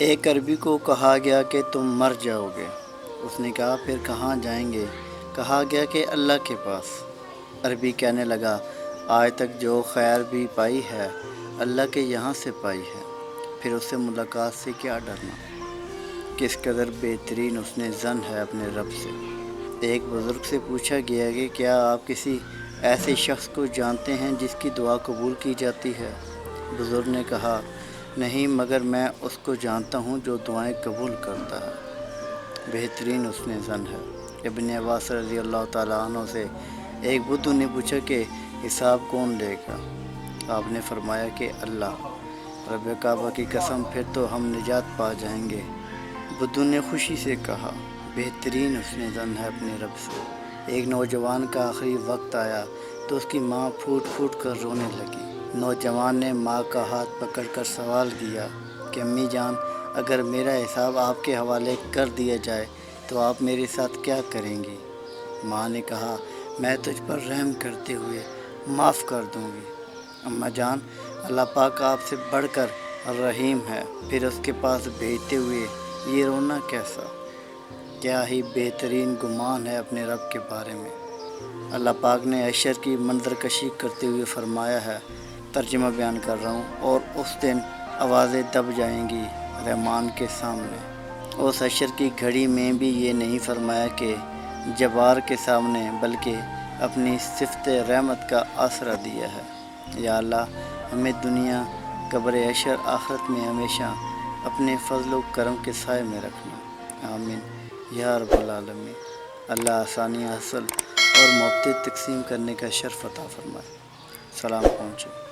ایک عربی کو کہا گیا کہ تم مر جاؤ گے۔ اس نے کہا پھر کہاں جائیں گے؟ کہا گیا کہ اللہ کے پاس۔ عربی کہنے لگا آج تک جو خیر بھی پائی ہے اللہ کے یہاں سے پائی ہے، پھر اس سے ملاقات سے کیا ڈرنا؟ کس قدر بہترین اس نے ظن ہے اپنے رب سے۔ ایک بزرگ سے پوچھا گیا کہ کیا آپ کسی ایسے شخص کو جانتے ہیں جس کی دعا قبول کی جاتی ہے؟ بزرگ نے کہا نہیں، مگر میں اس کو جانتا ہوں جو دعائیں قبول کرتا ہے۔ بہترین اس نے ظن ہے۔ ابن عباس رضی اللہ تعالیٰ عنہ سے ایک بدھو نے پوچھا کہ حساب کون لے گا؟ آپ نے فرمایا کہ اللہ۔ رب کعبہ کی قسم، پھر تو ہم نجات پا جائیں گے۔ بدھو نے خوشی سے کہا بہترین اس نے ظن ہے اپنے رب سے۔ ایک نوجوان کا آخری وقت آیا تو اس کی ماں پھوٹ پھوٹ کر رونے لگی۔ نوجوان نے ماں کا ہاتھ پکڑ کر سوال کیا کہ امی جان، اگر میرا حساب آپ کے حوالے کر دیا جائے تو آپ میرے ساتھ کیا کریں گی؟ ماں نے کہا میں تجھ پر رحم کرتے ہوئے معاف کر دوں گی۔ اماں جان، اللہ پاک آپ سے بڑھ کر رحیم ہے، پھر اس کے پاس بھیجتے ہوئے یہ رونا کیسا؟ کیا ہی بہترین گمان ہے اپنے رب کے بارے میں۔ اللہ پاک نے حشر کی منظر کشی کرتے ہوئے فرمایا ہے، ترجمہ بیان کر رہا ہوں، اور اس دن آوازیں دب جائیں گی رحمان کے سامنے۔ اس حشر کی گھڑی میں بھی یہ نہیں فرمایا کہ جبار کے سامنے، بلکہ اپنی صفت رحمت کا آسرا دیا ہے۔ یا اللہ، ہمیں دنیا، قبر حشر، آخرت میں ہمیشہ اپنے فضل و کرم کے سائے میں رکھنا۔ آمین یا رب العالمین۔ اللہ آسانیاں حاصل اور موقع تقسیم کرنے کا شرف عطا فرمائے۔ سلام پہنچے۔